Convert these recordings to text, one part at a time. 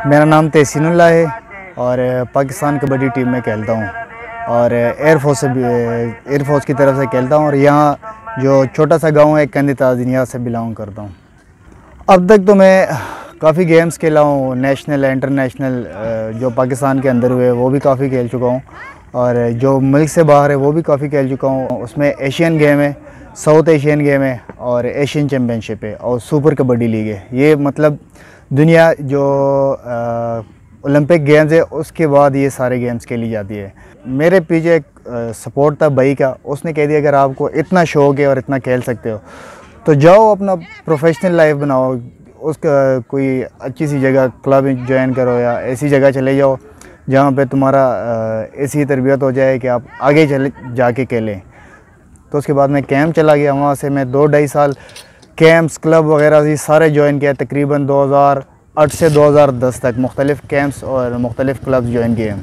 मेरा नाम तहसीनुल्लाह है और पाकिस्तान कबड्डी टीम में खेलता हूँ और एयरफोर्स की तरफ से खेलता हूँ और यहाँ जो छोटा सा गांव है कंदी ताज़िनिया से बिलोंग करता हूँ। अब तक तो मैं काफ़ी गेम्स खेला हूँ, नेशनल इंटरनेशनल जो पाकिस्तान के अंदर हुए वो भी काफ़ी खेल चुका हूँ और जो मुल्क से बाहर है वो भी काफ़ी खेल चुका हूँ। उसमें एशियन गेम है, साउथ एशियन गेम है और एशियन चैम्पियनशिप है और सुपर कबड्डी लीग है। ये मतलब दुनिया जो ओलंपिक गेम्स है उसके बाद ये सारे गेम्स खेली जाती है। मेरे पीछे एक सपोर्ट था भाई का, उसने कह दिया अगर आपको इतना शौक़ है और इतना खेल सकते हो तो जाओ अपना प्रोफेशनल लाइफ बनाओ, उसका कोई अच्छी सी जगह क्लब ज्वाइन करो या ऐसी जगह चले जाओ जहाँ पे तुम्हारा ऐसी तरबियत हो जाए कि आप आगे चले जाके खेलें। तो उसके बाद मैं कैंप चला गया, वहाँ से मैं 2-2.5 साल कैंप्स क्लब वगैरह ये सारे ज्वाइन किया। तकरीबन 2008 से 2010 तक मुख्तलिफ़ कैंप्स और मुख्तलिफ़ क्लब्स ज्वाइन किए।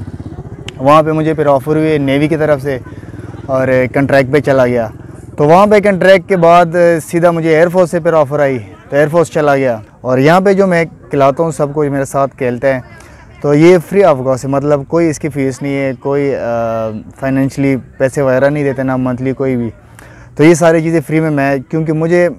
वहाँ पे मुझे फिर ऑफ़र हुए नेवी की तरफ से और कंट्रैक्ट पे चला गया। तो वहाँ पे कंट्रैक्ट के बाद सीधा मुझे एयरफोर्स से फिर ऑफ़र आई तो एयरफोर्स चला गया। और यहाँ पे जो मैं खिलाता हूँ सबको मेरे साथ खेलते हैं तो ये फ्री ऑफ कॉस्ट है, मतलब कोई इसकी फ़ीस नहीं है, कोई फाइनेंशली पैसे वगैरह नहीं देते ना मंथली कोई भी। तो ये सारी चीज़ें फ्री में मैं, क्योंकि मुझे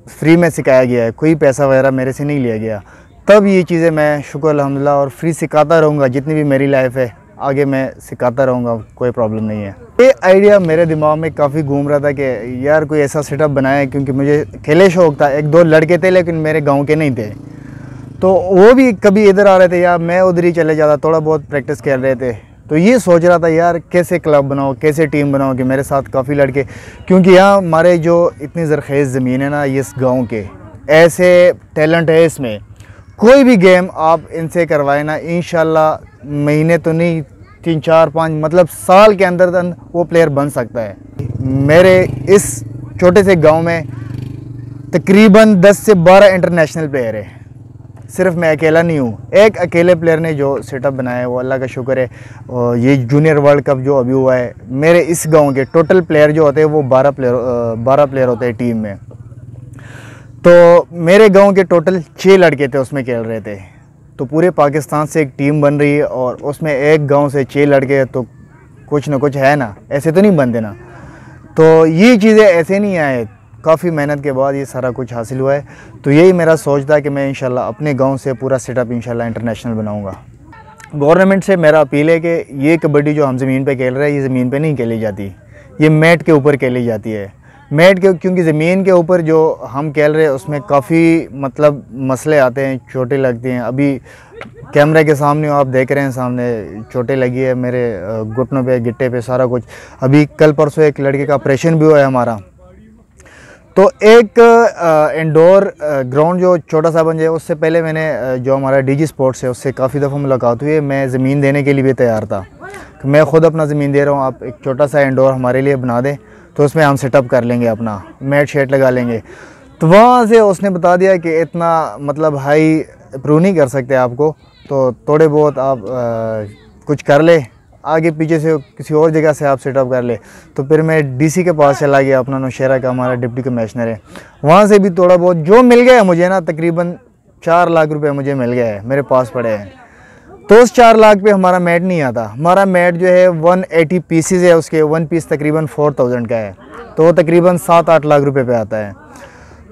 फ्री में सिखाया गया है, कोई पैसा वगैरह मेरे से नहीं लिया गया, तब ये चीज़ें मैं शुक्र अल्हम्दुलिल्लाह और फ्री सिखाता रहूँगा। जितनी भी मेरी लाइफ है आगे मैं सिखाता रहूँगा, कोई प्रॉब्लम नहीं है। ये आइडिया मेरे दिमाग में काफ़ी घूम रहा था कि यार कोई ऐसा सेटअप बनाए, क्योंकि मुझे खेले शौक़ था। 1-2 लड़के थे लेकिन मेरे गाँव के नहीं थे, तो वो भी कभी इधर आ रहे थे या मैं उधर ही चले जाता, थोड़ा बहुत प्रैक्टिस कर रहे थे। तो ये सोच रहा था यार कैसे क्लब बनाओ, कैसे टीम बनाओ कि मेरे साथ काफ़ी लड़के, क्योंकि यहाँ हमारे जो इतनी ज़रखेज़ ज़मीन है ना इस गांव के, ऐसे टैलेंट है इसमें। कोई भी गेम आप इनसे करवाए ना इंशाल्लाह महीने तो नहीं 3-4-5 मतलब साल के अंदर वो प्लेयर बन सकता है। मेरे इस छोटे से गाँव में तकरीबन 10 से 12 इंटरनेशनल प्लेयर है, सिर्फ मैं अकेला नहीं हूँ। एक अकेले प्लेयर ने जो सेटअप बनाया है वो अल्लाह का शुक्र है। और ये जूनियर वर्ल्ड कप जो अभी हुआ है, मेरे इस गांव के टोटल प्लेयर जो होते हैं वो 12 प्लेयर होते हैं टीम में। तो मेरे गांव के टोटल 6 लड़के थे उसमें खेल रहे थे। तो पूरे पाकिस्तान से एक टीम बन रही है और उसमें एक गाँव से 6 लड़के, तो कुछ ना कुछ है ना, ऐसे तो नहीं बनते ना। तो ये चीज़ें ऐसे नहीं आए, काफ़ी मेहनत के बाद ये सारा कुछ हासिल हुआ है। तो यही मेरा सोच था कि मैं इंशाल्लाह अपने गांव से पूरा सेटअप इंशाल्लाह इंटरनेशनल बनाऊंगा। गवर्नमेंट से मेरा अपील है कि ये कबड्डी जो हम ज़मीन पे खेल रहे हैं ये ज़मीन पे नहीं खेली जाती, ये मैट के ऊपर खेली जाती है। मैट के, क्योंकि ज़मीन के ऊपर जो हम खेल रहे हैं उसमें काफ़ी मतलब मसले आते हैं, चोटें लगती हैं। अभी कैमरे के सामने आप देख रहे हैं, सामने चोटें लगी है मेरे घुटनों पे, गिट्टे पे, सारा कुछ। अभी कल परसों एक लड़के का ऑपरेशन भी हुआ है हमारा। तो एक इंडोर ग्राउंड जो छोटा सा बन जाए, उससे पहले मैंने जो हमारा डीजी स्पोर्ट्स है उससे काफ़ी दफ़ा मुलाकात हुई है। मैं ज़मीन देने के लिए भी तैयार था कि मैं ख़ुद अपना ज़मीन दे रहा हूँ, आप एक छोटा सा इंडोर हमारे लिए बना दें तो उसमें हम सेटअप कर लेंगे, अपना मैट शेट लगा लेंगे। तो वहाँ से उसने बता दिया कि इतना मतलब हाई अप्रूव नहीं कर सकते आपको, तो थोड़े बहुत आप कुछ कर ले, आगे पीछे से किसी और जगह से आप सेटअप कर ले। तो फिर मैं डीसी के पास चला गया, अपना नौशहरा का हमारा डिप्टी कमिश्नर है, वहाँ से भी थोड़ा बहुत जो मिल गया मुझे ना, तकरीबन 4 लाख रुपए मुझे मिल गया है, मेरे पास पड़े हैं। तो उस 4 लाख पे हमारा मैट नहीं आता। हमारा मैट जो है 180 पीसीज है, उसके 1 पीस तकरीबन 4000 का है, तो वो तकरीबन 7-8 लाख रुपए पे आता है।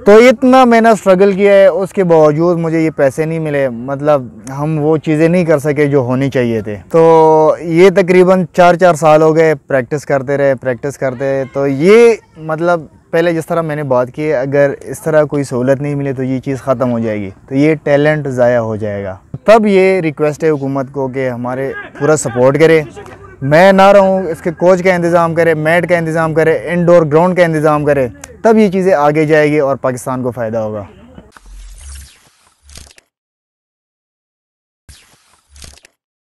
तो इतना मैंने स्ट्रगल किया है, उसके बावजूद मुझे ये पैसे नहीं मिले, मतलब हम वो चीज़ें नहीं कर सके जो होनी चाहिए थे। तो ये तकरीबन 4-4 साल हो गए प्रैक्टिस करते रहे। तो ये मतलब पहले जिस तरह मैंने बात की है, अगर इस तरह कोई सहूलत नहीं मिले तो ये चीज़ ख़त्म हो जाएगी, तो ये टैलेंट ज़ाया हो जाएगा। तब ये रिक्वेस्ट है हुकूमत को कि हमारे पूरा सपोर्ट करे, मैं ना रहूँ, इसके कोच का इंतज़ाम करे, मैट का इंतज़ाम करे, इंडोर ग्राउंड का इंतज़ाम करे, तब ये चीज़ें आगे जाएगी और पाकिस्तान को फ़ायदा होगा।